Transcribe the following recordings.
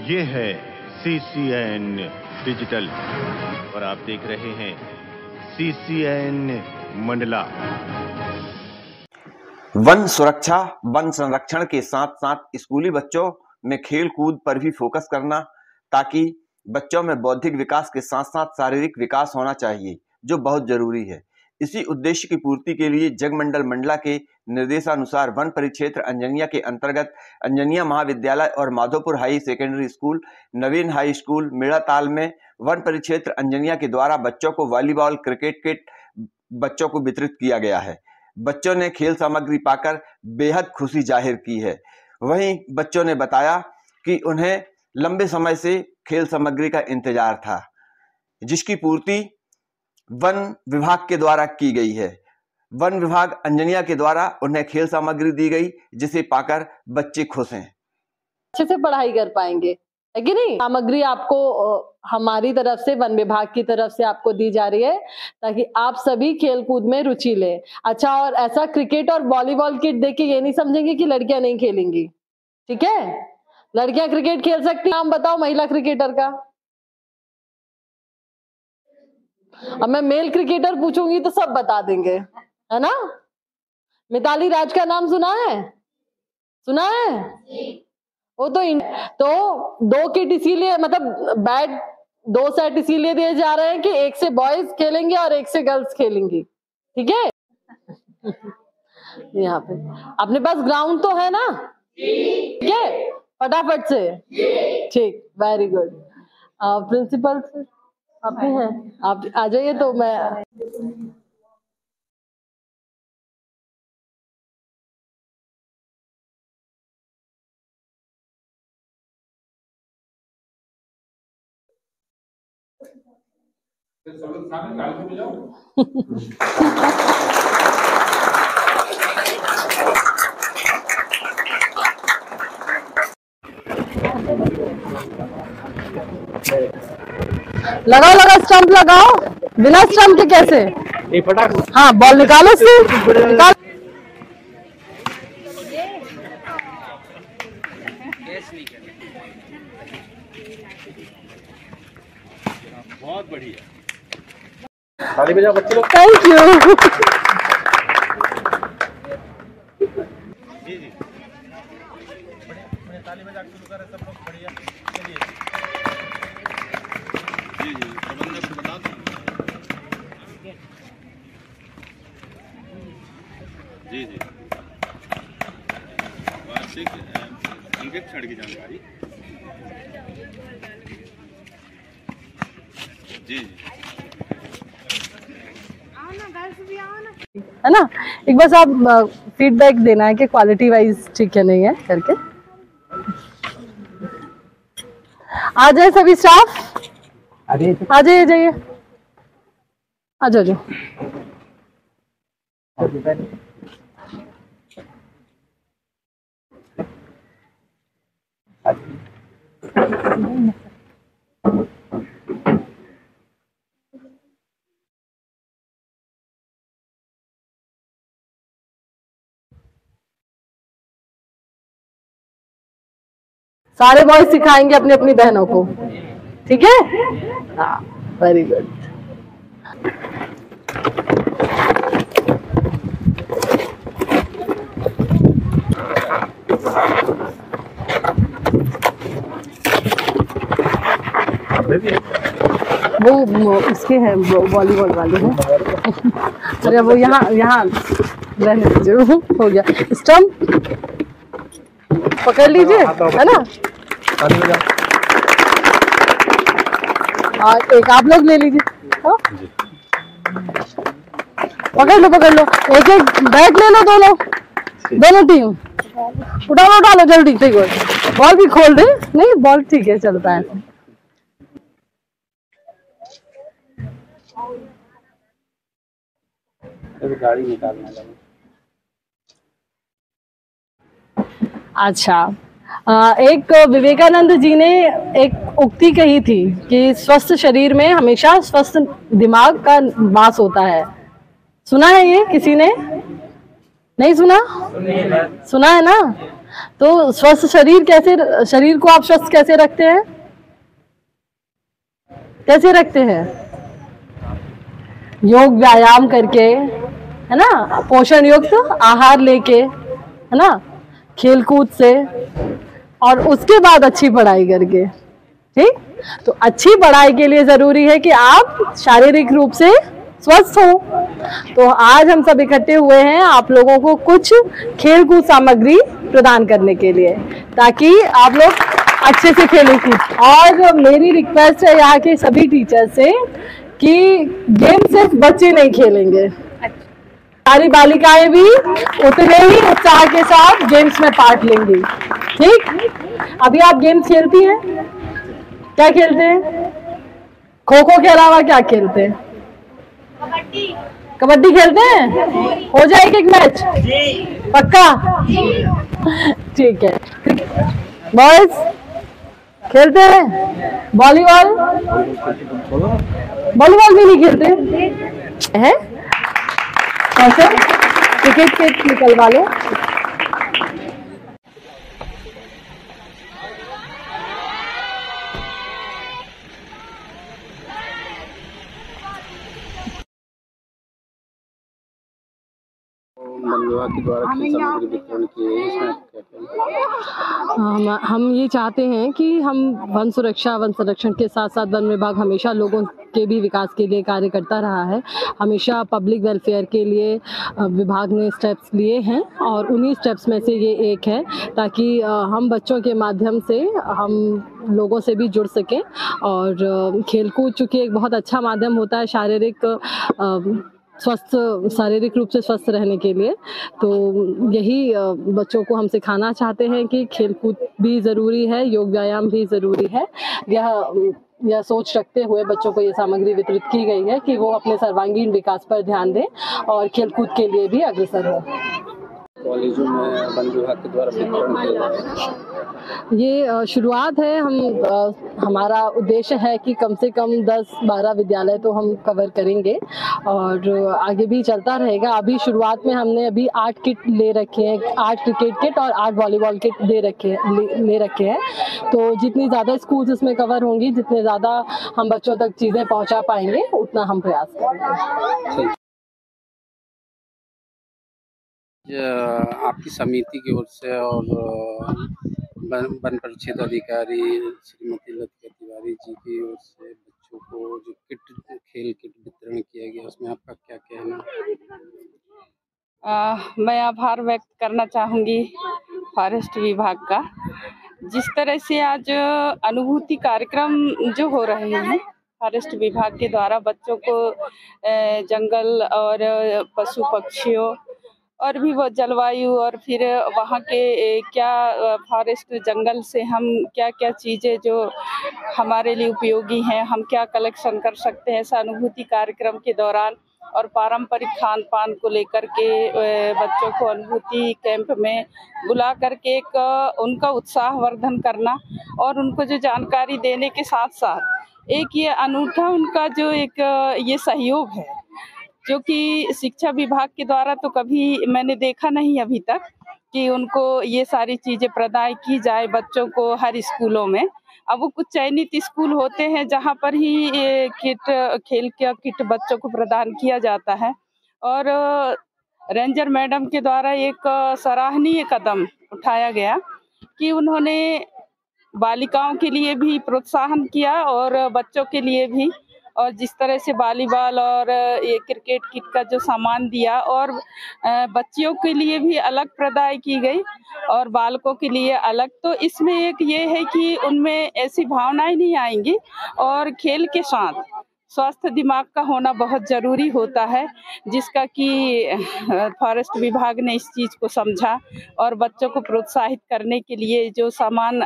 ये है CCN digital और आप देख रहे हैं CCN मंडला। वन सुरक्षा, वन संरक्षण के साथ साथ स्कूली बच्चों में खेल कूद पर भी फोकस करना, ताकि बच्चों में बौद्धिक विकास के साथ साथ शारीरिक विकास होना चाहिए, जो बहुत जरूरी है। इसी उद्देश्य की पूर्ति के लिए जगमंडल मंडला के निर्देशानुसार वन परिक्षेत्र अंजनिया के अंतर्गत अंजनिया महाविद्यालय और माधोपुर हाई सेकेंडरी स्कूल, नवीन हाई स्कूल मेड़ाताल में वन परिक्षेत्र अंजनिया के द्वारा बच्चों को वॉलीबॉल, क्रिकेट किट बच्चों को वितरित किया गया है। बच्चों ने खेल सामग्री पाकर बेहद खुशी जाहिर की है। वहीं बच्चों ने बताया कि उन्हें लंबे समय से खेल सामग्री का इंतजार था, जिसकी पूर्ति वन विभाग के द्वारा की गई है। वन विभाग अंजनिया के द्वारा उन्हें खेल सामग्री दी गई, जिसे पाकर बच्चे खुश हैं। अच्छे से पढ़ाई कर पाएंगे, है कि नहीं। सामग्री आपको हमारी तरफ से, वन विभाग की तरफ से आपको दी जा रही है, ताकि आप सभी खेल कूद में रुचि लें। अच्छा, और ऐसा क्रिकेट और वॉलीबॉल किट देख के ये नहीं समझेंगे कि लड़कियां नहीं खेलेंगी, ठीक है। लड़कियां क्रिकेट खेल सकती हैं। नाम बताओ महिला क्रिकेटर का। अब मैं मेल क्रिकेटर पूछूंगी तो सब बता देंगे, है ना। मिताली राज का नाम सुना है? सुना है? वो तो 2 किट इसीलिए, मतलब बैट 2 सेट इसीलिए दिए जा रहे हैं कि एक से बॉयज खेलेंगे और एक से गर्ल्स खेलेंगी, ठीक है। यहाँ पे अपने पास ग्राउंड तो है ना, ठीक है, फटाफट से, ठीक, वेरी गुड। प्रिंसिपल आप ही हैं, आप आ जाइए। तो मैं लगाओ, स्टंप लगाओ। बिना स्टंप के कैसे? हाँ, बॉल निकालो से, निकाल। बहुत बढ़िया, ताली बजाओ बच्चे लोग। Thank you. जी जी, ताली बजा शुरू करें सब लोग, बढ़िया। चलिए जी जी, प्रबंधक को बता दो। जी जी, वार्षिक अंकेक्षण की जानकारी। जी जी, है ना। एक बार आप फीडबैक देना है कि क्वालिटी वाइज ठीक है नहीं है करके। आ जाए सभी स्टाफ, आ जाइए, आ जाओ। सारे बॉयज सिखाएंगे अपनी अपनी बहनों को, ठीक है। हाँ, वेरी गुड। वो इसके हैं, वॉलीबॉल वाले हैं। अरे वो यहाँ रहने दीजिए, हो गया। स्टंप पकड़ लीजिए, है ना। और एक आप लोग ले लीजिए। हाँ? पकड़ लो, एक बैट ले लो, दोनों टीम उठा लो जल्दी। ठीक है, बॉल भी खोल दे। नहीं, बॉल ठीक है, चलता है। गाड़ी निकालना है। अच्छा, एक विवेकानंद जी ने एक उक्ति कही थी कि स्वस्थ शरीर में हमेशा स्वस्थ दिमाग का वास होता है। सुना है ये किसी ने? नहीं सुना? सुना है ना। तो स्वस्थ शरीर को आप स्वस्थ कैसे रखते हैं? कैसे रखते हैं? योग व्यायाम करके, है ना, पोषण युक्त आहार लेके, है ना, खेल कूद से, और उसके बाद अच्छी पढ़ाई करके। ठीक, तो अच्छी पढ़ाई के लिए जरूरी है कि आप शारीरिक रूप से स्वस्थ हो। तो आज हम सब इकट्ठे हुए हैं आप लोगों को कुछ खेल कूद सामग्री प्रदान करने के लिए, ताकि आप लोग अच्छे से खेलें कूद। और मेरी रिक्वेस्ट है यहाँ के सभी टीचर से कि गेम सिर्फ बच्चे नहीं खेलेंगे, सारी बालिकाएं भी उतने ही उत्साह के साथ गेम्स में पार्ट लेंगी। ठीक, अभी आप गेम्स खेलती हैं? क्या खेलते हैं? खो खो के अलावा क्या खेलते हैं? कबड्डी खेलते हैं? हो जाएगा एक मैच? पक्का? ठीक है। बॉयज खेलते हैं? वॉलीबॉल? वॉलीबॉल भी नहीं खेलते हैं? कैसे? क्रिकेट के निकलवा लो। वन विभाग के द्वारा खेल सामग्री वितरण किए गए, इसमें आप क्या कहेंगे? हम ये चाहते हैं कि हम वन संरक्षण के साथ साथ वन विभाग हमेशा लोगों के भी विकास के लिए कार्य करता रहा है। हमेशा पब्लिक वेलफेयर के लिए विभाग ने स्टेप्स लिए हैं, और उन्हीं स्टेप्स में से ये एक है, ताकि हम बच्चों के माध्यम से हम लोगों से भी जुड़ सकें। और खेलकूद चूँकि एक बहुत अच्छा माध्यम होता है शारीरिक रूप से स्वस्थ रहने के लिए, तो यही बच्चों को हम सिखाना चाहते हैं कि खेलकूद भी ज़रूरी है, योग व्यायाम भी ज़रूरी है। यह सोच रखते हुए बच्चों को ये सामग्री वितरित की गई है कि वो अपने सर्वांगीण विकास पर ध्यान दें और खेलकूद के लिए भी अग्रसर हो। कॉलेजों में वन विभाग के द्वारा वितरण किया जा रहा है। ये शुरुआत है। हमारा उद्देश्य है कि कम से कम 10-12 विद्यालय तो हम कवर करेंगे, और आगे भी चलता रहेगा। अभी शुरुआत में हमने अभी 8 किट ले रखे हैं, 8 क्रिकेट किट और 8 वॉलीबॉल किट ले रखे हैं। तो जितनी ज़्यादा स्कूल्स इसमें कवर होंगी, जितने ज़्यादा हम बच्चों तक चीज़ें पहुँचा पाएंगे, उतना हम प्रयास करेंगे। आपकी समिति की ओर से और वन परिक्षेत्र अधिकारी श्रीमती लतिका तिवारी जी की ओर से बच्चों को जो खेल किट वितरण किया गया, उसमें आपका क्या कहना? मैं आभार व्यक्त करना चाहूँगी फॉरेस्ट विभाग का। जिस तरह से आज अनुभूति कार्यक्रम जो हो रहे हैं फॉरेस्ट विभाग के द्वारा बच्चों को जंगल और पशु पक्षियों और भी वो जलवायु और फिर वहाँ के क्या फॉरेस्ट जंगल से हम क्या क्या चीज़ें जो हमारे लिए उपयोगी हैं, हम क्या कलेक्शन कर सकते हैं, ऐसा अनुभूति कार्यक्रम के दौरान और पारंपरिक खान पान को लेकर के बच्चों को अनुभूति कैंप में बुला करके एक उनका उत्साहवर्धन करना और उनको जो जानकारी देने के साथ साथ एक ये अनूठा उनका जो एक ये सहयोग है, जो कि शिक्षा विभाग के द्वारा तो कभी मैंने देखा नहीं अभी तक कि उनको ये सारी चीज़ें प्रदान की जाए बच्चों को हर स्कूलों में। अब वो कुछ चयनित स्कूल होते हैं जहाँ पर ही ये खेल का किट बच्चों को प्रदान किया जाता है, और रेंजर मैडम के द्वारा एक सराहनीय कदम उठाया गया कि उन्होंने बालिकाओं के लिए भी प्रोत्साहन किया और बच्चों के लिए भी, और जिस तरह से वॉलीबॉल और ये क्रिकेट किट का जो सामान दिया और बच्चियों के लिए भी अलग प्रदाय की गई और बालकों के लिए अलग, तो इसमें एक ये है कि उनमें ऐसी भावनाएं नहीं आएंगी और खेल के साथ स्वास्थ्य दिमाग का होना बहुत ज़रूरी होता है, जिसका कि फॉरेस्ट विभाग ने इस चीज़ को समझा और बच्चों को प्रोत्साहित करने के लिए जो सामान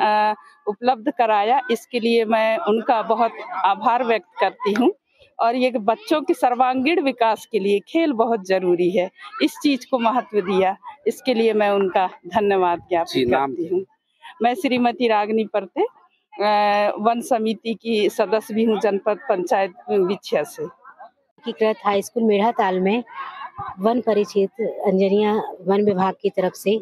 उपलब्ध कराया, इसके लिए मैं उनका बहुत आभार व्यक्त करती हूँ। और ये बच्चों के सर्वांगीण विकास के लिए खेल बहुत ज़रूरी है, इस चीज़ को महत्व दिया, इसके लिए मैं उनका धन्यवाद ज्ञापित करती हूँ। मैं श्रीमती रागिनी परते वन समिति की सदस्य भी हूँ, जनपद पंचायत विछिया से। एकीकृत हाई स्कूल मेढ़ा ताल में वन परिक्षेत्र अंजनिया वन विभाग की तरफ से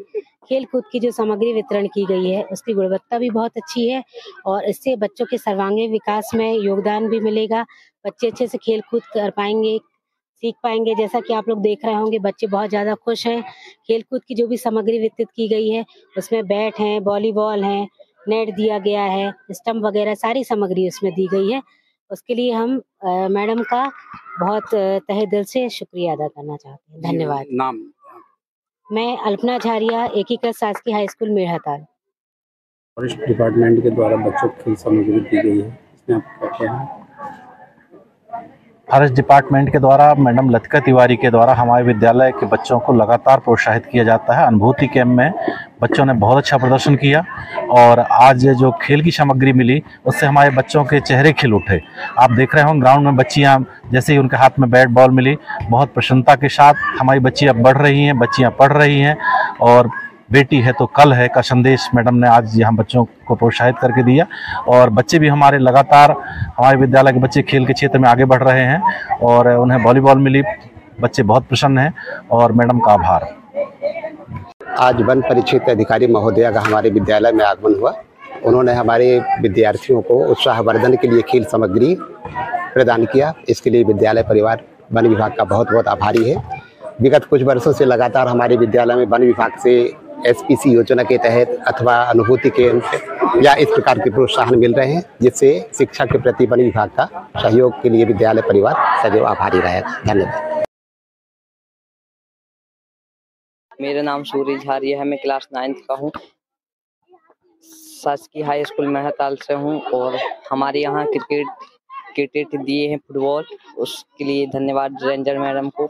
खेल कूद की जो सामग्री वितरण की गई है उसकी गुणवत्ता भी बहुत अच्छी है और इससे बच्चों के सर्वांगीण विकास में योगदान भी मिलेगा। बच्चे अच्छे से खेल कूद कर पाएंगे, सीख पाएंगे। जैसा कि आप लोग देख रहे होंगे बच्चे बहुत ज़्यादा खुश हैं। खेल कूद की जो भी सामग्री वितरित की गई है उसमें बैट हैं, वॉलीबॉल हैं, नेट दिया गया है, स्टंप वगैरह सारी सामग्री उसमें दी गई है। उसके लिए हम मैडम का बहुत तहे दिल से शुक्रिया अदा करना चाहते हैं। धन्यवाद। नाम? मैं अल्पना झारिया, एकीकृत शासकीय हाई स्कूल मेढ़ाताल। फॉरेस्ट डिपार्टमेंट के द्वारा बच्चों को खेल सामग्री दी गई है, इसमें आप क्या कहें? फॉरेस्ट डिपार्टमेंट के द्वारा मैडम लतिका तिवारी के द्वारा हमारे विद्यालय के बच्चों को लगातार प्रोत्साहित किया जाता है। अनुभूति कैंप में बच्चों ने बहुत अच्छा प्रदर्शन किया और आज जो खेल की सामग्री मिली उससे हमारे बच्चों के चेहरे खिल उठे। आप देख रहे होंगे ग्राउंड में बच्चियां जैसे ही उनके हाथ में बैट बॉल मिली बहुत प्रसन्नता के साथ हमारी बच्चियां बढ़ रही हैं, बच्चियां पढ़ रही हैं और बेटी है तो कल है का संदेश मैडम ने आज यहाँ बच्चों को प्रोत्साहित करके दिया। और बच्चे भी हमारे लगातार हमारे विद्यालय के बच्चे खेल के क्षेत्र में आगे बढ़ रहे हैं और उन्हें वॉलीबॉल मिली। बच्चे बहुत प्रसन्न हैं और मैडम का आभार। आज वन परिक्षेत्र अधिकारी महोदया का हमारे विद्यालय में आगमन हुआ। उन्होंने हमारे विद्यार्थियों को उत्साहवर्धन के लिए खेल सामग्री प्रदान किया। इसके लिए विद्यालय परिवार वन विभाग का बहुत बहुत आभारी है। विगत कुछ वर्षों से लगातार हमारे विद्यालय में वन विभाग से SPC योजना के तहत अथवा अनुभूति केंद्र या इस प्रकार के प्रोत्साहन मिल रहे हैं, जिससे शिक्षा के प्रति वन विभाग का सहयोग के लिए विद्यालय परिवार सदैव आभारी रहेगा। धन्यवाद। मेरा नाम सूर्य झारिया है, मैं क्लास 9th का हूँ, शासकीय हाई स्कूल मेढ़ाताल से हूँ और हमारे यहाँ क्रिकेट दिए हैं, फुटबॉल, उसके लिए धन्यवाद रेंजर मैडम को।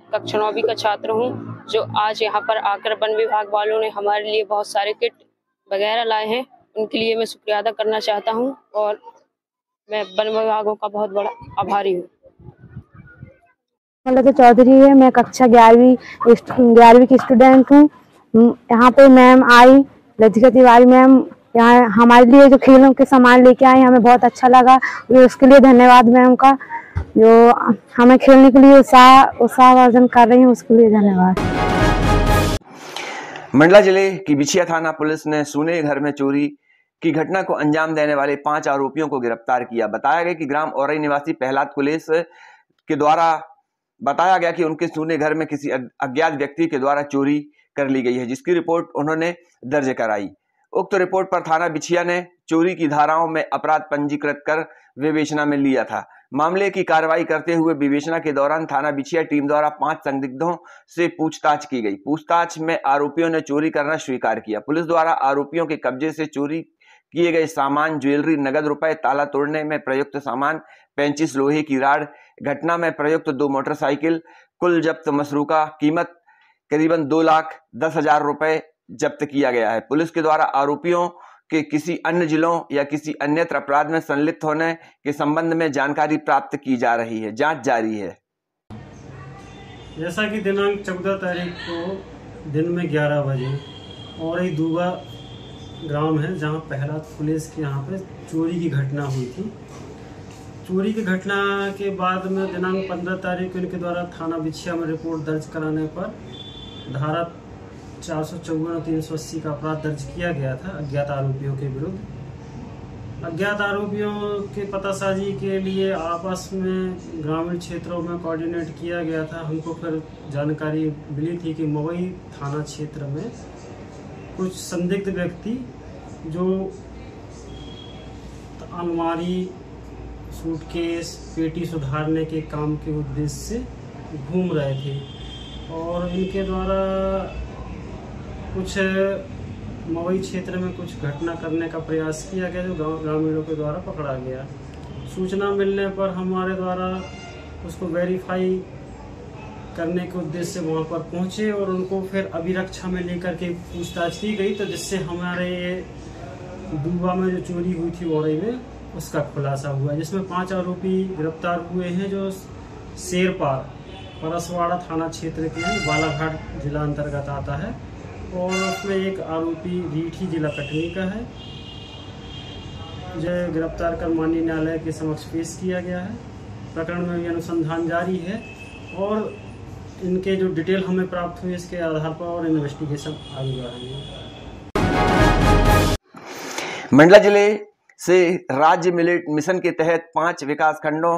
कक्षा 9वीं का छात्र हूँ जो आज यहाँ पर आकर वन विभाग वालों ने हमारे लिए बहुत सारे किट वगैरह लाए हैं, उनके लिए मैं शुक्रिया अदा करना चाहता हूँ और मैं वन विभागों का बहुत बड़ा आभारी हूँ। लतिका चौधरी है, मैं कक्षा 11वीं की स्टूडेंट हूँ। यहाँ पे मैम आई लतिका तिवारी मैम यहाँ हमारे लिए जो खेलों के सामान लेके आए, हमें बहुत अच्छा लगा। उसके लिए धन्यवाद मैम का, जो हमें खेलने के लिए उत्साहवर्धन कर रही हैं, उसके लिए धन्यवाद। मंडला जिले की बिछिया थाना पुलिस ने सूने घर में चोरी की घटना को अंजाम देने वाले 5 आरोपियों को गिरफ्तार किया। बताया गया कि ग्राम औरई निवासी प्रहलाद कुलेश के द्वारा बताया गया कि उनके सूने घर में किसी अज्ञात व्यक्ति के द्वारा चोरी कर ली गई है, जिसकी रिपोर्ट उन्होंने दर्ज कराई। उक्त रिपोर्ट पर थाना बिछिया ने चोरी की धाराओं में अपराध पंजीकृत कर विवेचना में लिया था। मामले की कार्रवाई करते हुए विवेचना के दौरान थाना बिछिया टीम द्वारा 5 संदिग्धों से पूछताछ की गई। पूछताछ में आरोपियों ने चोरी करना स्वीकार किया। पुलिस द्वारा आरोपियों के कब्जे से चोरी किए गए सामान, ज्वेलरी, नगद रुपए, ताला तोड़ने में प्रयुक्त सामान, 35 लोहे की राड, घटना में प्रयुक्त 2 मोटरसाइकिल, कुल जब्त मसरूका कीमत करीबन 2,10,000 रुपए जब्त किया गया है। पुलिस के द्वारा आरोपियों के किसी अन्य जिलों या किसी अन्यत्र अपराध में संलिप्त होने के संबंध में जानकारी प्राप्त की जा रही है। जांच जारी है। जैसा कि दिनांक 14 तारीख को दिन में 11 बजे और एक दूगा ग्राम है जहां प्रहलाद कुलेश के यहाँ पे चोरी की घटना हुई थी। चोरी की घटना के बाद में दिनांक 15 तारीख को इनके द्वारा थाना बिछिया में रिपोर्ट दर्ज कराने पर धारा 454 और 380 का अपराध दर्ज किया गया था अज्ञात आरोपियों के विरुद्ध। अज्ञात आरोपियों के पतासाजी के लिए आपस में ग्रामीण क्षेत्रों में कोऑर्डिनेट किया गया था। हमको फिर जानकारी मिली थी कि मवई थाना क्षेत्र में कुछ संदिग्ध व्यक्ति जो अलमारी, सूटकेस, पेटी सुधारने के काम के उद्देश्य से घूम रहे थे और इनके द्वारा कुछ मवई क्षेत्र में कुछ घटना करने का प्रयास किया गया, जो ग्रामीणों के द्वारा पकड़ा गया। सूचना मिलने पर हमारे द्वारा उसको वेरीफाई करने के उद्देश्य से वहां पर पहुंचे और उनको फिर अभिरक्षा में लेकर के पूछताछ की गई, तो जिससे हमारे ये दूबा में जो चोरी हुई थी औरई में, उसका खुलासा हुआ, जिसमें 5 आरोपी गिरफ्तार हुए हैं जो शेरपार परसवाड़ा थाना क्षेत्र के हैं, बालाघाट जिला अंतर्गत आता है, और उसमें एक आरोपी रीठी जिला कटनी का है, जो गिरफ्तार कर माननीय न्यायालय के समक्ष पेश किया गया है। प्रकरण में भी अनुसंधान जारी है और इनके जो डिटेल हमें प्राप्त हुई इसके आधार पर और इन्वेस्टिगेशन आगे बढ़ाएंगे। मंडला जिले से राज्य मिलेट मिशन के तहत 5 विकास खंडों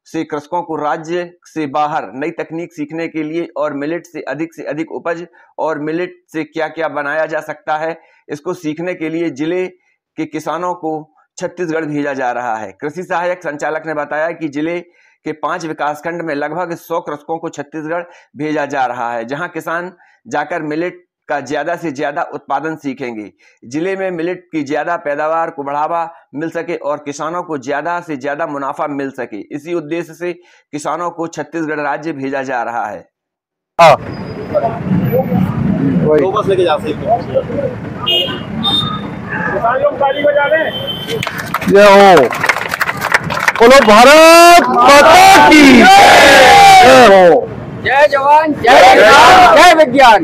से कृषकों को राज्य से बाहर नई तकनीक सीखने के लिए और मिलेट से अधिक उपज और मिलेट से क्या क्या बनाया जा सकता है, इसको सीखने के लिए जिले के किसानों को छत्तीसगढ़ भेजा जा रहा है। कृषि सहायक संचालक ने बताया कि जिले के 5 विकासखंड में लगभग 100 कृषकों को छत्तीसगढ़ भेजा जा रहा है, जहां किसान जाकर मिलेट का ज्यादा से ज्यादा उत्पादन सीखेंगे। जिले में मिलेट की ज्यादा पैदावार को बढ़ावा मिल सके और किसानों को ज्यादा से ज्यादा मुनाफा मिल सके, इसी उद्देश्य से किसानों को छत्तीसगढ़ राज्य भेजा जा रहा है। दो बस लेके जा सकते हो। बोलो भारत माता की जय हो। जय जवान जय किसान जय विज्ञान।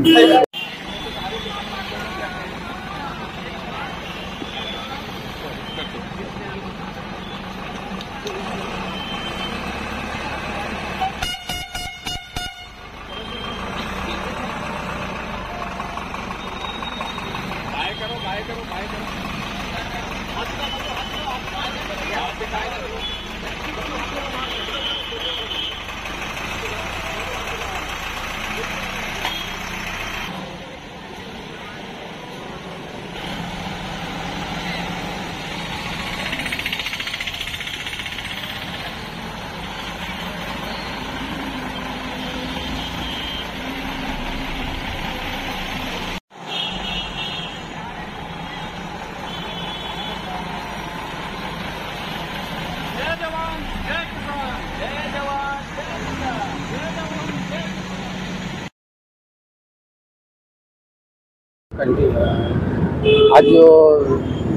आज जो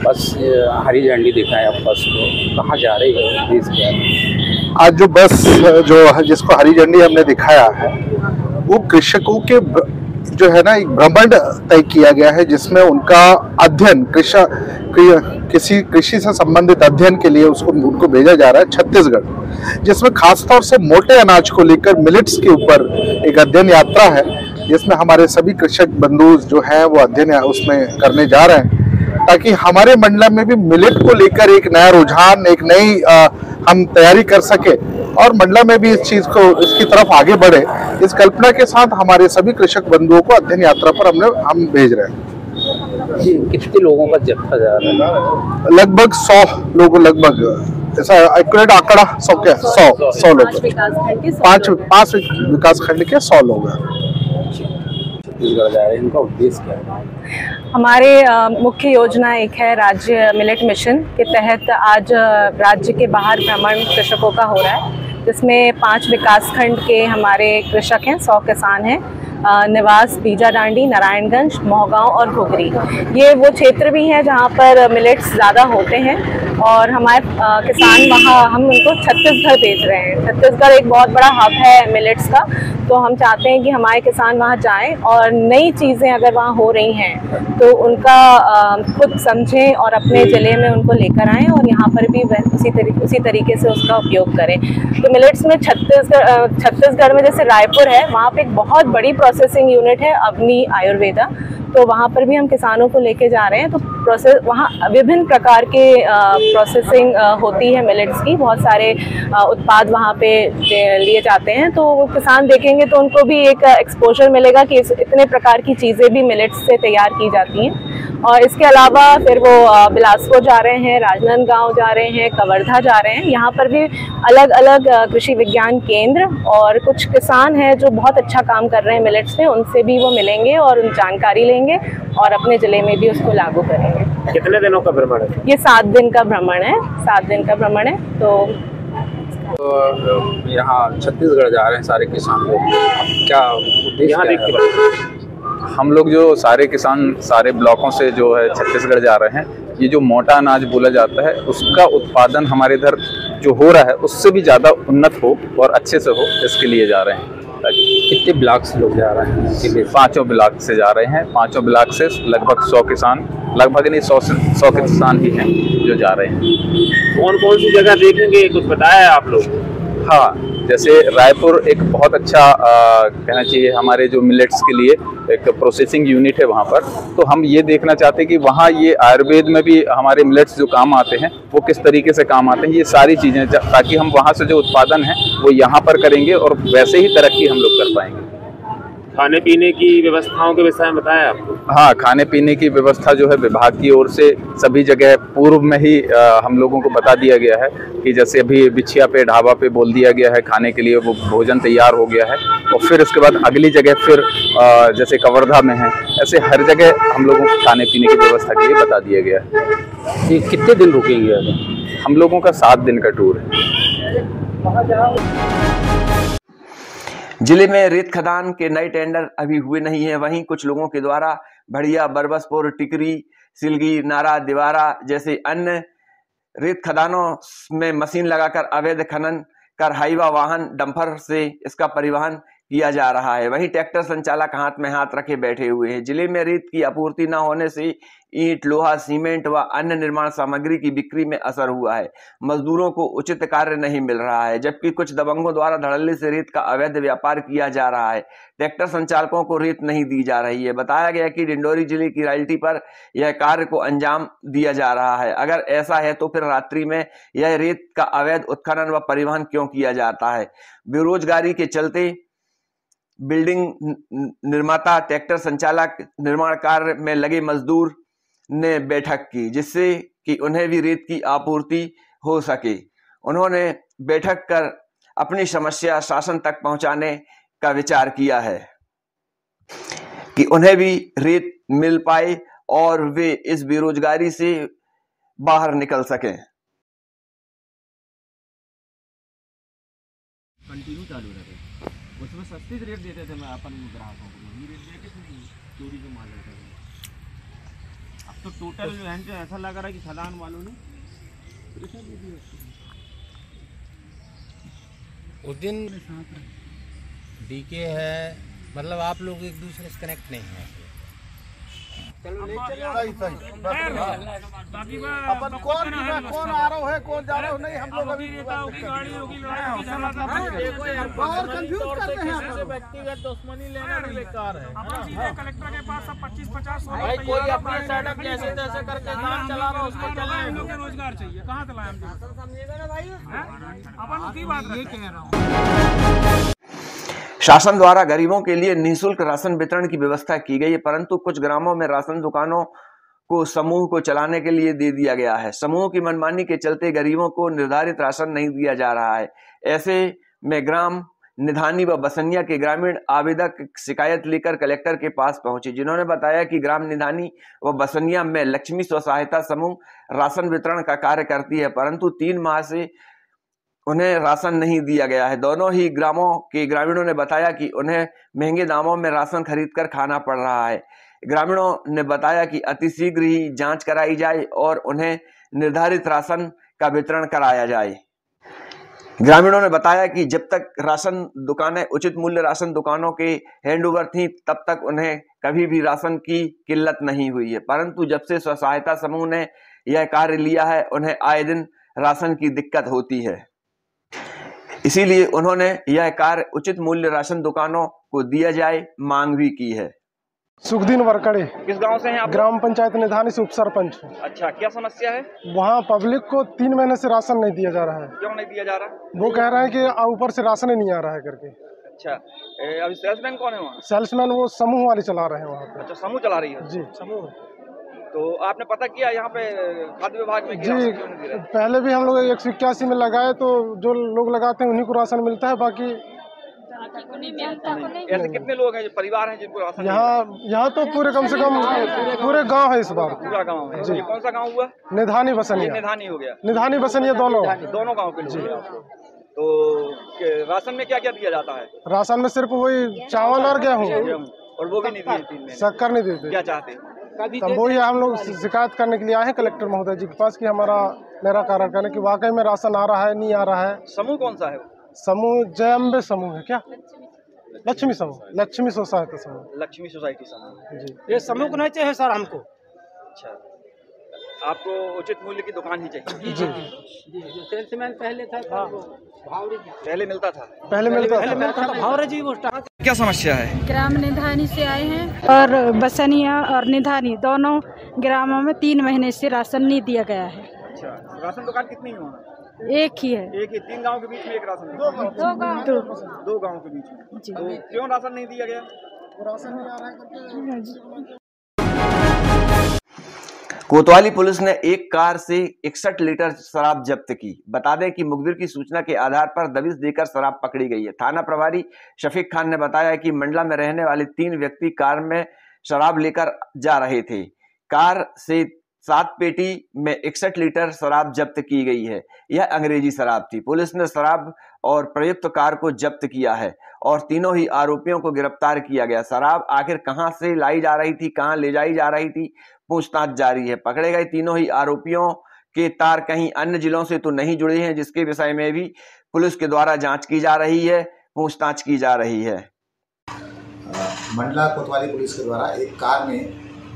बस हरी झंडी दिखाया बस को कहाँ जा रही है प्लीज क्या? आज जो बस जो जिसको हरी झंडी हमने दिखाया है वो कृषकों के जो है ना एक भ्रमण तय किया गया है, जिसमें उनका अध्ययन किसी कृषि से संबंधित अध्ययन के लिए उनको भेजा जा रहा है छत्तीसगढ़, जिसमें खासतौर से मोटे अनाज को लेकर मिलेट्स के ऊपर एक अध्ययन यात्रा है, जिसमें हमारे सभी कृषक बंधु जो हैं वो अध्ययन उसमें करने जा रहे हैं, ताकि हमारे मंडला में भी मिलेट को लेकर एक नया रुझान, एक नई हम तैयारी कर सके और मंडला में भी इस चीज को इसकी तरफ आगे बढ़े। इस कल्पना के साथ हमारे सभी कृषक बंधुओं को अध्ययन यात्रा पर हम भेज रहे हैं। कितने लोगों का जत्था जा रहा है? लगभग 100 लोग, लगभग ऐसा एक्यूरेट आंकड़ा 100 लोग, 5 विकास खंड के 100 लोग हैं। छत्तीसगढ़ जा रहे हैं, इनका उद्देश्य क्या है? हमारे मुख्य योजना एक है राज्य मिलेट मिशन के तहत आज राज्य के बाहर भ्रमण कृषकों का हो रहा है, जिसमें 5 विकासखंड के हमारे कृषक हैं, 100 किसान हैं। निवास बीजाडांडी, नारायणगंज, मोहगांव और घुघरी, ये वो क्षेत्र भी हैं जहाँ पर मिलेट्स ज़्यादा होते हैं और हमारे किसान वहाँ हम उनको छत्तीसगढ़ भेज रहे हैं। छत्तीसगढ़ एक बहुत बड़ा हब है मिलेट्स का, तो हम चाहते हैं कि हमारे किसान वहाँ जाएं और नई चीज़ें अगर वहाँ हो रही हैं तो उनका खुद समझें और अपने ज़िले में उनको लेकर आएँ और यहाँ पर भी उसी तरीके से उसका उपयोग करें। तो मिलेट्स में छत्तीसगढ़ में जैसे रायपुर है, वहाँ पर एक बहुत बड़ी प्रोसेसिंग यूनिट है अवनी आयुर्वेदा, तो वहाँ पर भी हम किसानों को लेके जा रहे हैं। तो प्रोसेस वहाँ विभिन्न प्रकार के प्रोसेसिंग होती है मिलेट्स की, बहुत सारे उत्पाद वहाँ पे लिए जाते हैं, तो वो किसान देखेंगे तो उनको भी एक एक्सपोजर मिलेगा कि इतने प्रकार की चीज़ें भी मिलेट्स से तैयार की जाती हैं। और इसके अलावा फिर वो बिलासपुर जा रहे हैं, राजनांदगांव जा रहे हैं, कवर्धा जा रहे हैं, यहाँ पर भी अलग अलग कृषि विज्ञान केंद्र और कुछ किसान हैं जो बहुत अच्छा काम कर रहे हैं मिलेट्स पे, उनसे भी वो मिलेंगे और जानकारी लेंगे और अपने ज़िले में भी उसको लागू करेंगे। कितने दिनों का भ्रमण है? ये 7 दिन का भ्रमण है, 7 दिन का भ्रमण है। तो यहाँ छत्तीसगढ़ जा रहे हैं सारे किसान लोग, क्या उद्देश्य है? हम लोग जो सारे किसान सारे ब्लॉकों से जो है छत्तीसगढ़ जा रहे हैं, ये जो मोटा अनाज बोला जाता है उसका उत्पादन हमारे इधर जो हो रहा है उससे भी ज़्यादा उन्नत हो और अच्छे से हो, इसके लिए जा रहे हैं। कितने ब्लॉक से लोग जा रहे हैं? 5 ब्लॉक से जा रहे हैं। 5 ब्लॉक से लगभग 100 किसान, लगभग नहीं 100 किसान ही हैं जो जा रहे हैं। कौन कौन सी जगह देखेंगे कुछ बताया है आप लोग? हाँ, जैसे रायपुर एक बहुत अच्छा कहना चाहिए हमारे जो मिलेट्स के लिए एक प्रोसेसिंग यूनिट है वहाँ पर, तो हम ये देखना चाहते हैं कि वहाँ ये आयुर्वेद में भी हमारे मिलेट्स जो काम आते हैं वो किस तरीके से काम आते हैं, ये सारी चीज़ें, ताकि हम वहाँ से जो उत्पादन है वो यहाँ पर करेंगे और वैसे ही तरक्की हम लोग कर पाएंगे। खाने पीने की व्यवस्थाओं के विषय में बताया आपको? हाँ, खाने पीने की व्यवस्था जो है विभाग की ओर से सभी जगह पूर्व में ही हम लोगों को बता दिया गया है कि जैसे अभी बिछिया पे ढाबा पे बोल दिया गया है खाने के लिए, वो भोजन तैयार हो गया है, और फिर उसके बाद अगली जगह फिर जैसे कवर्धा में है, ऐसे हर जगह हम लोगों को खाने पीने की व्यवस्था के लिए बता दिया गया है। ये कितने दिन रुकेंगे? हम लोगों का 7 दिन का टूर है। जिले में रेत खदान के नए टेंडर अभी हुए नहीं है, वहीं कुछ लोगों के द्वारा भड़िया, बरबसपुर, टिकरी, सिलगी, नारा, दिवारा जैसे अन्य रेत खदानों में मशीन लगाकर अवैध खनन कर हाईवा वाहन डंपर से इसका परिवहन किया जा रहा है। वहीं ट्रैक्टर संचालक हाथ में हाथ रखे बैठे हुए हैं। जिले में रेत की आपूर्ति न होने से ईंट, लोहा, सीमेंट व अन्य निर्माण सामग्री की बिक्री में असर हुआ है। मजदूरों को उचित कार्य नहीं मिल रहा है, जबकि कुछ दबंगों द्वारा धड़ल्ले से रेत का अवैध व्यापार किया जा रहा है। ट्रैक्टर संचालकों को रेत नहीं दी जा रही है। बताया गया कि डिंडोरी जिले की रॉयल्टी पर यह कार्य को अंजाम दिया जा रहा है। अगर ऐसा है तो फिर रात्रि में यह रेत का अवैध उत्खनन व परिवहन क्यों किया जाता है? बेरोजगारी के चलते बिल्डिंग निर्माता, ट्रैक्टर संचालक, निर्माण कार्य में लगे मजदूर ने बैठक की, जिससे कि उन्हें भी रेत की आपूर्ति हो सके। उन्होंने बैठक कर अपनी समस्या शासन तक पहुंचाने का विचार किया है कि उन्हें भी रेत मिल पाए और वे इस बेरोजगारी से बाहर निकल सकें। कंटिन्यू चालू रहते, उसमें सस्ती रेट देते थे मैं अपन ग्राहकों को, महंगी रेट देते थे, चोरी जो माल रहता था। अब तो टोटल जो है ऐसा लग रहा है कि खदान वालों ने पैसा दे दिया। उस दिन डीके है, मतलब आप लोग एक दूसरे से कनेक्ट नहीं है। चलो ले चलो, अपन कौन आ रहा है, कौन जा रहा है, नहीं हम लोग अभी गाड़ी होगी, और कंफ्यूज करते हैं। व्यक्तिगत दुश्मनी लेना भी बेकार है। अपन सीधे कलेक्टर के पास सब 25-50 भाई कोई अपनी सेटअप जैसे तैसे करके काम चला रहा है, उसको चलाए। हम लोग को रोजगार चाहिए, कहाँ चलाए हम लोग, समझेगा ना भाई? अपन उसकी बात ये कह रहा हूँ। शासन द्वारा गरीबों के लिए निःशुल्क राशन वितरण की व्यवस्था की गई है, परंतु कुछ ग्रामों में राशन दुकानों को समूह को चलाने के लिए दे दिया गया है। समूह की मनमानी के चलते गरीबों को निर्धारित राशन नहीं दिया जा रहा है। ऐसे में ग्राम निधानी व बसनिया के ग्रामीण आवेदक शिकायत लेकर कलेक्टर के पास पहुंचे, जिन्होंने बताया कि ग्राम निधानी व बसनिया में लक्ष्मी स्व सहायता समूह राशन वितरण का कार्य करती है, परंतु 3 माह से उन्हें राशन नहीं दिया गया है। दोनों ही ग्रामों के ग्रामीणों ने बताया कि उन्हें महंगे दामों में राशन खरीदकर खाना पड़ रहा है। ग्रामीणों ने बताया कि अतिशीघ्र ही जांच कराई जाए और उन्हें निर्धारित राशन का वितरण कराया जाए। ग्रामीणों ने बताया कि जब तक राशन दुकानें उचित मूल्य राशन दुकानों के हैंडओवर थी, तब तक उन्हें कभी भी राशन की किल्लत नहीं हुई है, परंतु जब से स्व सहायता समूह ने यह कार्य लिया है, उन्हें आए दिन राशन की दिक्कत होती है। इसीलिए उन्होंने यह कार्य उचित मूल्य राशन दुकानों को दिया जाए मांग भी की है। सुखदीन वरकड़े। किस गांव से हैं आप? ग्राम पंचायत निधानी से उप सरपंच। अच्छा, क्या समस्या है? वहाँ पब्लिक को 3 महीने से राशन नहीं दिया जा रहा है। क्यों नहीं दिया जा रहा? वो कह रहे हैं कि ऊपर से राशन ही नहीं आ रहा है करके। अच्छा, अभी सेल्समैन कौन है वहाँ? सेल्समैन वो समूह वाले चला रहे हैं वहाँ पे। अच्छा, समूह चला रही है? जी समूह। तो आपने पता किया यहाँ पे खाद्य विभाग में? जी, पहले भी हम लोग 181 में लगाए, तो जो लोग लगाते हैं उन्हीं को राशन मिलता है, बाकी ऐसे कितने लोग हैं जो परिवार हैं जिनको राशन? यहाँ तो पूरे कम से कम पूरे गांव है इस बार। पूरा गांव है? ये कौन सा गांव हुआ? निधानी बसनिया। निधानी हो गया, निधानी बसनिया दोनों गांव के लोग। तो राशन में क्या क्या दिया जाता है? राशन में सिर्फ वही चावल और गेहूँ, और वो भी नहीं दिए, शक्कर नहीं देते। क्या चाहते? तब वही हम लोग शिकायत करने के लिए आए हैं कलेक्टर महोदय जी के पास कि हमारा निराकरण करने की वाकई में राशन आ रहा है नहीं आ रहा है। समूह कौन सा है? समूह जय अम्बे समूह है क्या? लक्ष्मी समूह, लक्ष्मी सोसाइटी समूह, लक्ष्मी सोसाइटी समूह जी। ये समूह को नहीं चाहिए सर हमको। अच्छा, आपको उचित मूल्य की दुकान ही चाहिए। जी जो सेल्समैन पहले था पहले मिलता था था भावरे जी वो क्या समस्या है? ग्राम निधानी से आए हैं और बसनिया और निधानी दोनों ग्रामों में 3 महीने से राशन नहीं दिया गया है। अच्छा, राशन दुकान कितनी है वहाँ? एक ही है। एक ही, 3 गांव के बीच में एक राशन? दो गांव के बीच में। तो क्यों राशन नहीं दिया गया? राशन नहीं आ रहा है। कोतवाली पुलिस ने एक कार से 61 लीटर शराब जब्त की। बता दें कि मुखबिर की सूचना के आधार पर दबिश देकर शराब पकड़ी गई है। थाना प्रभारी शफीक खान ने बताया कि मंडला में रहने वाले 3 व्यक्ति कार में शराब लेकर जा रहे थे। कार से 7 पेटी में 61 लीटर शराब जब्त की गई है। यह अंग्रेजी शराब थी। पुलिस ने शराब और प्रयुक्त कार को जब्त किया है और तीनों ही आरोपियों को गिरफ्तार किया गया। शराब आखिर कहां से लाई जा रही थी, कहां ले जाई जा रही थी, पूछताछ जारी है। पकड़े गए तीनों ही आरोपियों के तार कहीं अन्य जिलों से तो नहीं जुड़े हैं, जिसके विषय में भी पुलिस के द्वारा जांच की जा रही है, पूछताछ की जा रही है। मंडला कोतवाली पुलिस के द्वारा एक कार में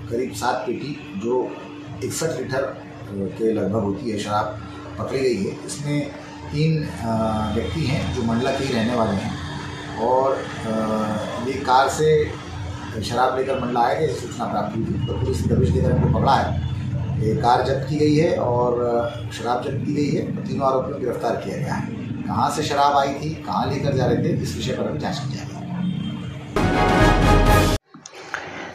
करीब 7 पेटी जो 61 लीटर के लगभग होती है शराब पकड़ी गई है। इसमें 3 व्यक्ति हैं जो मंडला के ही रहने वाले हैं और ये कार से शराब लेकर मंडला आए थे। सूचना प्राप्त हुई थी तो पुलिस ने दबिश देकर इनको पकड़ा है। ये कार जब्त की गई है और शराब जब्त की गई है। तीनों आरोपियों को गिरफ्तार किया गया है। कहाँ से शराब आई थी, कहाँ लेकर जा रहे थे, इस विषय पर अभी जाँच की जाएगी।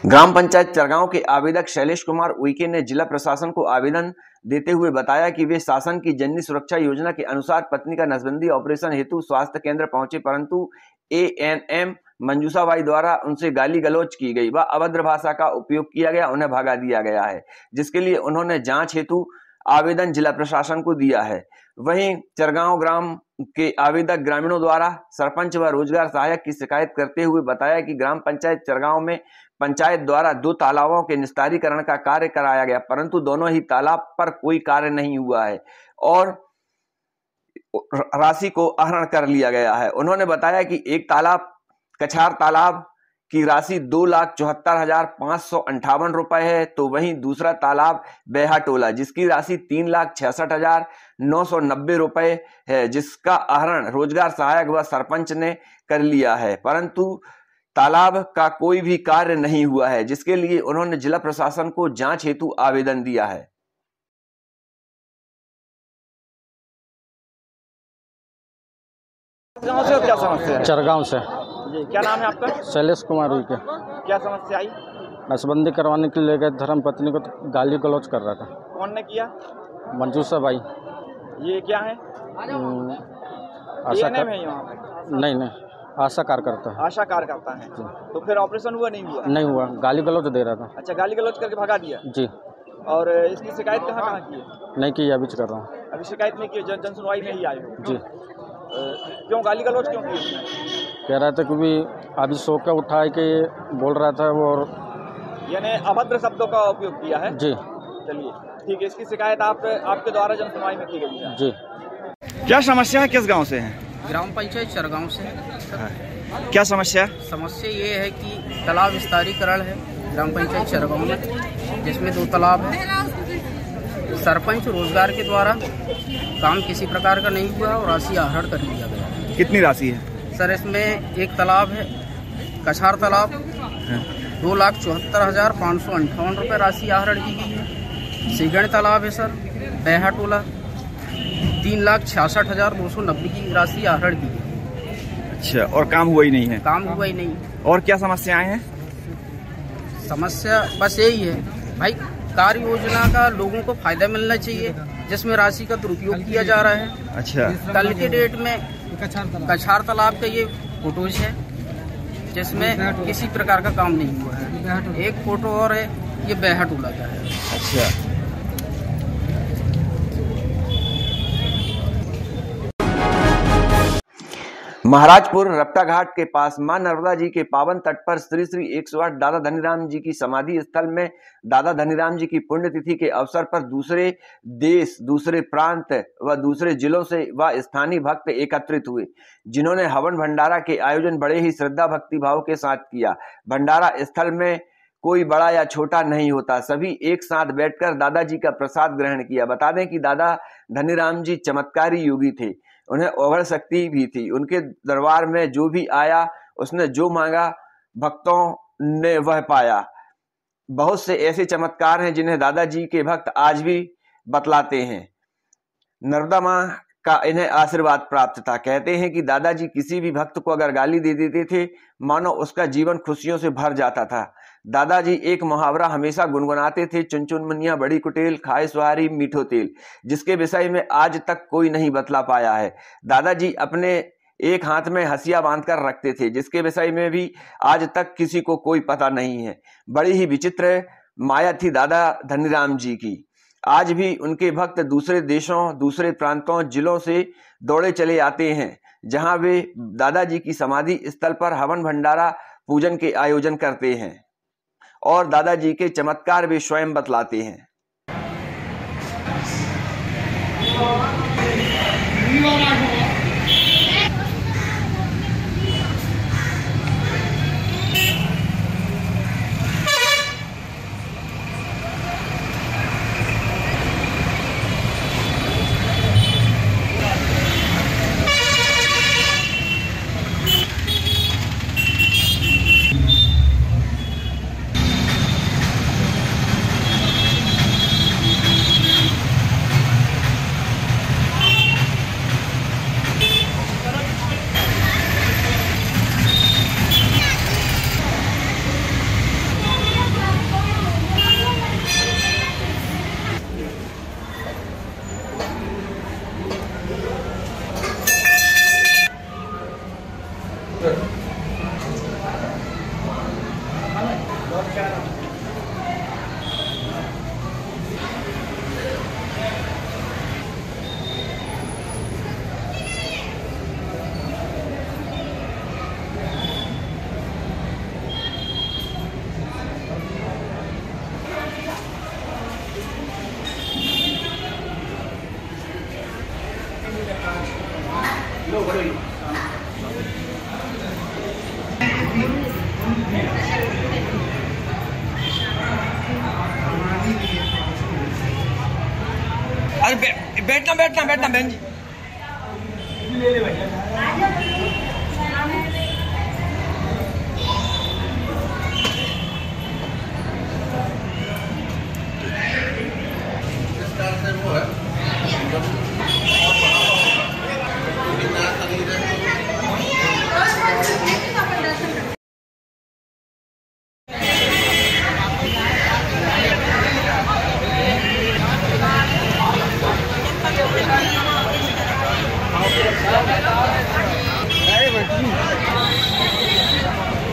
ग्राम पंचायत चरगांव के आवेदक शैलेश कुमार उइके ने जिला प्रशासन को आवेदन देते हुए बताया कि वे शासन की जननी सुरक्षा योजना के अनुसार पत्नी का नसबंदी ऑपरेशन हेतु स्वास्थ्य केंद्र पहुंचे, परंतु ANM मंजूसाबाई द्वारा उनसे गाली गलौज की गई व अभद्र भाषा का उपयोग किया गया, उन्हें भगा दिया गया है, जिसके लिए उन्होंने जांच हेतु आवेदन जिला प्रशासन को दिया है। वहीं चरगांव ग्राम के आवेदक ग्रामीणों द्वारा सरपंच व रोजगार सहायक की शिकायत करते हुए बताया कि ग्राम पंचायत चरगांव में पंचायत द्वारा 2 तालाबों के निस्तारीकरण का कार्य कराया गया, परंतु दोनों ही तालाब पर कोई कार्य नहीं हुआ है और राशि को आहरण कर लिया गया है। उन्होंने बताया कि एक तालाब कछार तालाब की राशि 2,74,558 रुपए है, तो वहीं दूसरा तालाब बेहाटोला जिसकी राशि 3,66,990 रुपए है, जिसका आहरण रोजगार सहायक व सरपंच ने कर लिया है, परंतु तालाब का कोई भी कार्य नहीं हुआ है, जिसके लिए उन्होंने जिला प्रशासन को जांच हेतु आवेदन दिया है। गाँव से क्या समस्या है? चरगांव से। जी, क्या नाम है आपका? शैलेश कुमार उइके। क्या समस्या आई? नसबंदी करवाने के लिए गए, धर्म पत्नी को गाली गलौज कर रहा था। कौन ने किया? मंजूसाबाई। ये क्या है? आशा ANM है यहाँ पे? नहीं, आशा कार्यकर्ता है। आशा कार्यकर्ता है। तो फिर ऑपरेशन हुआ नहीं हुआ? नहीं हुआ, गाली गलौज दे रहा था। अच्छा, गाली गलौज करके भगा दिया? जी। और इसकी शिकायत कहाँ की है? नहीं की, अभी कर रहा हूँ। अभी शिकायत नहीं की, जन सुनवाई में ही आए हो? जी। क्यों गाली गलौज क्यों की? कह रहा था कि अभी सो के उठाए के बोल रहा था वो, और यानी अभद्र शब्दों का उपयोग किया है? जी। चलिए ठीक है, इसकी शिकायत आपके द्वारा जन सुनवाई में की गई है? जी। क्या समस्या है, किस गांव से है? ग्राम पंचायत चरगांव से। क्या समस्या? समस्या ये है कि तालाब विस्तारीकरण है ग्राम पंचायत चरगांव में, जिसमें 2 तालाब है। सरपंच रोजगार के द्वारा काम किसी प्रकार का नहीं हुआ और राशि आहरण कर लिया गया। कितनी राशि है सर? इसमें एक तालाब है कछार तालाब, 2,74,558 रुपये राशि आहरण की गई है। सीगण तालाब है सर बेहाटोला, 3,66,290 की राशि आहरण की गई। अच्छा, और काम हुआ ही नहीं है? काम हुआ ही नहीं। और क्या समस्याएं हैं? समस्या बस यही है भाई, कार्य योजना का लोगों को फायदा मिलना चाहिए, जिसमें राशि का दुरुपयोग किया जा रहा है। अच्छा। कल के डेट में कछार तालाब का ये फोटोज है, जिसमें किसी प्रकार का काम नहीं हुआ है। एक फोटो और है, ये बेहाटोला का है। अच्छा। महाराजपुर रपटा घाट के पास मां नर्मदा जी के पावन तट पर श्री श्री 108 दादा धनीराम जी की समाधि स्थल में दादा धनीराम जी की पुण्यतिथि के अवसर पर दूसरे देश, दूसरे प्रांत व दूसरे जिलों से व स्थानीय भक्त एकत्रित हुए, जिन्होंने हवन भंडारा के आयोजन बड़े ही श्रद्धा भक्ति भाव के साथ किया। भंडारा स्थल में कोई बड़ा या छोटा नहीं होता। सभी एक साथ बैठकर दादाजी का प्रसाद ग्रहण किया। बता दें कि दादा धनीराम जी चमत्कारी योगी थे, उन्हें अवगढ़ शक्ति भी थी। उनके दरबार में जो भी आया उसने जो मांगा भक्तों ने वह पाया। बहुत से ऐसे चमत्कार हैं जिन्हें दादाजी के भक्त आज भी बतलाते हैं। नर्मदा माँ का इन्हें आशीर्वाद प्राप्त था। कहते हैं कि दादाजी किसी भी भक्त को अगर गाली दे देते थे मानो उसका जीवन खुशियों से भर जाता था। दादाजी एक मुहावरा हमेशा गुनगुनाते थे, चुन चुन मुनिया बड़ी कुटेल, खाए सुहारी मीठो तेल, जिसके विषय में आज तक कोई नहीं बतला पाया है। दादाजी अपने एक हाथ में हंसिया बांधकर रखते थे, जिसके विषय में भी आज तक किसी को कोई पता नहीं है। बड़ी ही विचित्र माया थी दादा धनीराम जी की। आज भी उनके भक्त दूसरे देशों, दूसरे प्रांतों, जिलों से दौड़े चले आते हैं, जहां वे दादाजी की समाधि स्थल पर हवन भंडारा पूजन के आयोजन करते हैं और दादाजी के चमत्कार वे स्वयं बतलाते हैं। अरे बैठना बैठना बैठना बहन जी। ले ले भैया।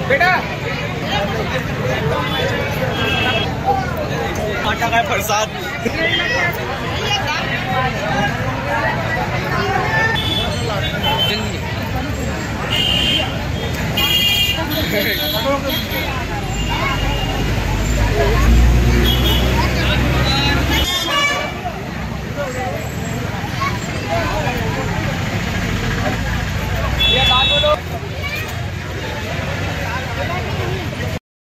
बेटा आटा का प्रसाद।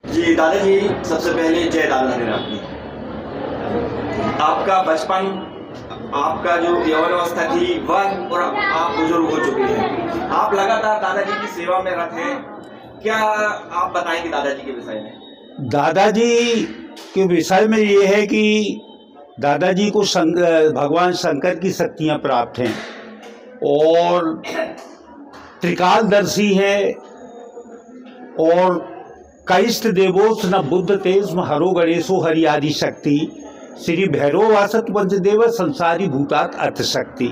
जी दादाजी, सबसे पहले जय दादा धनीराम जी। आपका बचपन, आपका जो यौवनावस्था थी वह और आप बुजुर्ग हो चुके हैं। आप लगातार दादाजी की सेवा में रत हैं। क्या आप बताएंगे दादाजी के विषय में? दादाजी के विषय में ये है कि दादाजी को भगवान शंकर की शक्तियाँ प्राप्त हैं और त्रिकालदर्शी है और कैस्त देवोस न बुद्ध तेज हरो गणेशो हरि आदि शक्ति श्री भैरव वासत पंचदेव संसारी भूतात अर्थ शक्ति।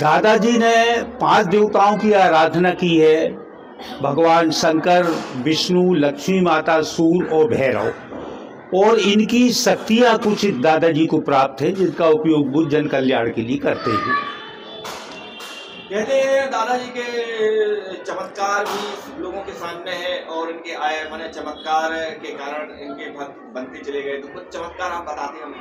दादाजी ने 5 देवताओं की आराधना की है, भगवान शंकर, विष्णु, लक्ष्मी माता, सूर्य और भैरव, और इनकी शक्तियाँ कुछ दादाजी को प्राप्त है जिनका उपयोग बुद्ध जन कल्याण के लिए करते हैं। कहते हैं दादाजी के चमत्कार भी लोगों के सामने है और इनके आए माने चमत्कार के कारण इनके भक्त बनते चले गए। तो कुछ चमत्कार आप बताते हैं हमें?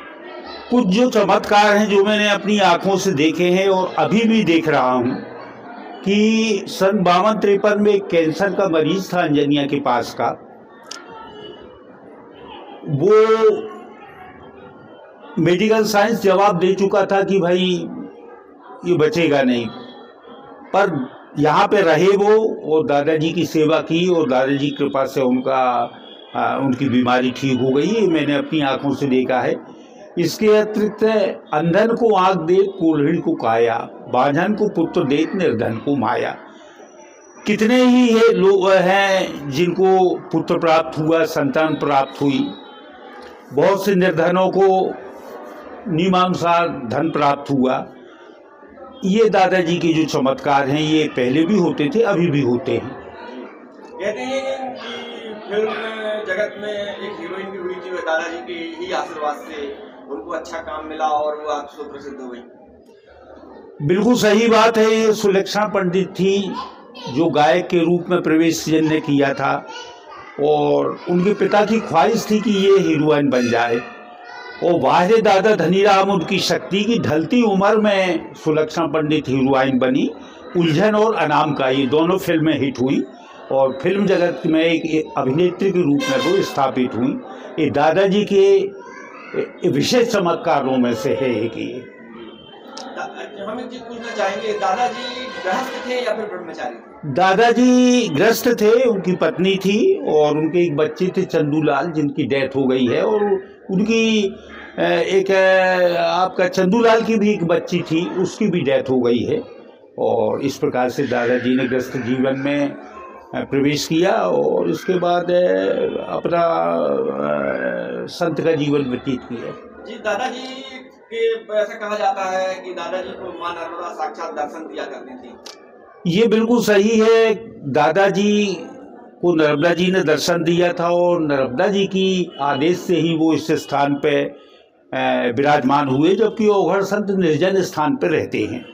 कुछ जो चमत्कार हैं जो मैंने अपनी आंखों से देखे हैं और अभी भी देख रहा हूं कि सन 52-53 में एक कैंसर का मरीज था अंजनिया के पास का, वो मेडिकल साइंस जवाब दे चुका था कि भाई ये बचेगा नहीं, पर यहाँ पे रहे वो और दादाजी की सेवा की और दादाजी की कृपा से उनकी बीमारी ठीक हो गई। ये मैंने अपनी आंखों से देखा है। इसके अतिरिक्त अंधन को आँख देख कोल्हड़ को काया, बांझन को पुत्र देख निर्धन को माया। कितने ही ये लोग हैं जिनको पुत्र प्राप्त हुआ, संतान प्राप्त हुई। बहुत से निर्धनों को नियमानुसार धन प्राप्त हुआ। ये दादाजी के जो चमत्कार हैं ये पहले भी होते थे, अभी भी होते हैं। कहते हैं कि फिल्म जगत में एक हीरोइन भी हुई थी, वो दादाजी के ही आशीर्वाद से उनको अच्छा काम मिला और वो आज सुप्रसिद्ध हो गई। बिल्कुल सही बात है। ये सुलक्षणा पंडित थी जो गायक के रूप में प्रवेश जिन्होंने किया था और उनके पिता की ख्वाहिश थी कि ये हीरोइन बन जाए और वाहे दादा धनीराम उनकी शक्ति की ढलती उम्र में सुलक्षणा पंडित हीरोइन बनी। उलझन और अनाम का ये दोनों फिल्में हिट हुई और फिल्म जगत में एक अभिनेत्री के रूप में वो स्थापित हुई। ये दादाजी के विशेष चमत्कारों में से है एक ये। हम एक चीज पूछना चाहेंगे, दादाजी गृहस्थ थे या फिर ब्रह्मचारी थे? दादाजी गृहस्थ थे, उनकी पत्नी थी और उनके एक बच्चे थे चंदूलाल जिनकी डेथ हो गई है और उनकी एक आपका चंदूलाल की भी एक बच्ची थी, उसकी भी डेथ हो गई है। और इस प्रकार से दादाजी ने गृहस्थ जीवन में प्रवेश किया और उसके बाद अपना संत का जीवन व्यतीत किया। जी, दादाजी के ऐसा कहा जाता है कि दादाजी को मां नर्मदा साक्षात दर्शन दिया करती थी। ये बिल्कुल सही है। दादाजी को नर्मदा जी ने दर्शन दिया था और नर्मदा जी की आदेश से ही वो इस स्थान पे विराजमान हुए, जबकि ओघड़ संत निर्जन स्थान पे रहते हैं।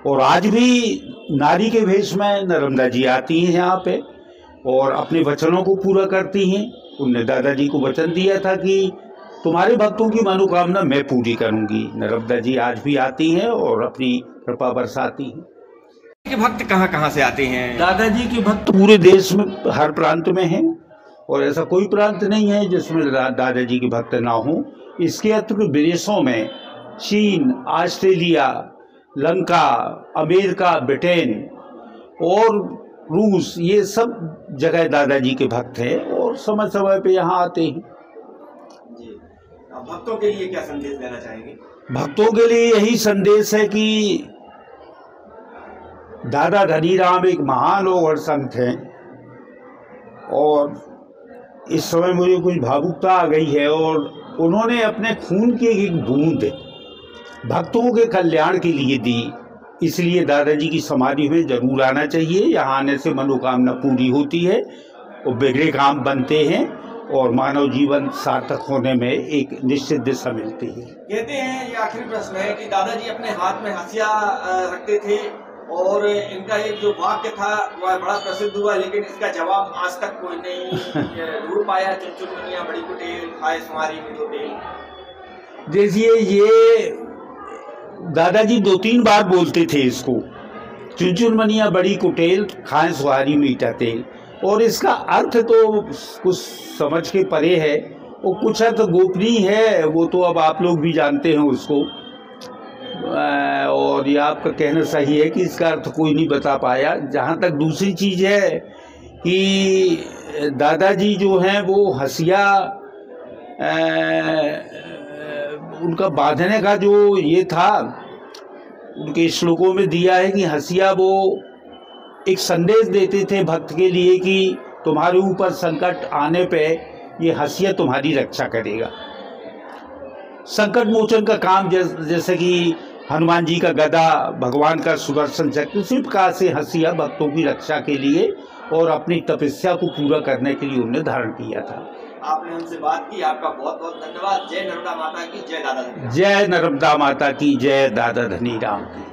और आज भी नारी के भेष में नर्मदा जी आती हैं यहाँ पे और अपने वचनों को पूरा करती हैं। उनने दादाजी को वचन दिया था कि तुम्हारे भक्तों की मनोकामना मैं पूरी करूंगी। नर्मदा जी आज भी आती हैं और अपनी कृपा बरसाती हैं। के भक्त कहाँ से आते हैं? दादाजी के भक्त पूरे देश में हर प्रांत में हैं और ऐसा कोई प्रांत नहीं है जिसमें दादाजी के भक्त ना हो। इसके अतिरिक्त विदेशों में चीन, ऑस्ट्रेलिया, लंका, अमेरिका, ब्रिटेन और रूस, ये सब जगह दादाजी के भक्त हैं और समय समय पे यहाँ आते हैं। भक्तों के लिए क्या संदेश देना चाहेंगे? भक्तों के लिए यही संदेश है कि दादा धनीराम एक महान ओघड़ संत हैं और इस समय मुझे कुछ भावुकता आ गई है और उन्होंने अपने खून की एक बूंद भक्तों के कल्याण के लिए दी। इसलिए दादाजी की समाधि में जरूर आना चाहिए। यहाँ आने से मनोकामना पूरी होती है और बिगड़े काम बनते हैं और मानव जीवन सार्थक होने में एक निश्चित दिशा मिलती है। कहते हैं, ये आखिरी प्रश्न है कि दादाजी अपने हाथ में हंसिया रखते थे और इनका एक जो वाक्य था वह बड़ा प्रसिद्ध हुआ, लेकिन इसका जवाब आज तक कोई नहीं ढूंढ पाया। चुनचुनमनिया बड़ी कुटेल खाए सुमारी मीठो तेल। देखिए, ये दादाजी 2-3 बार बोलते थे इसको, चुनचुनमनिया बड़ी कुटेल खाए सुहारी मीठा तेल। और इसका अर्थ तो कुछ समझ के परे है और कुछ अर्थ गोपनीय है, वो तो अब आप लोग भी जानते हैं उसको। और ये आपका कहना सही है कि इसका अर्थ कोई नहीं बता पाया। जहाँ तक दूसरी चीज़ है कि दादाजी जो हैं वो हंसिया, उनका बांधने का जो ये था, उनके श्लोकों में दिया है कि हंसिया वो एक संदेश देते थे भक्त के लिए कि तुम्हारे ऊपर संकट आने पे ये हंसिया तुम्हारी रक्षा करेगा। संकट मोचन का काम जैसे कि हनुमान जी का गदा, भगवान का सुदर्शन चक्र, उसी प्रकार से हंसिया भक्तों की रक्षा के लिए और अपनी तपस्या को पूरा करने के लिए उन्हें धारण किया था। आपने हमसे बात की, आपका बहुत बहुत धन्यवाद। जय नर्मदा माता की जय, दादा धनीराम। जय नर्मदा माता की जय, दादा धनीराम की।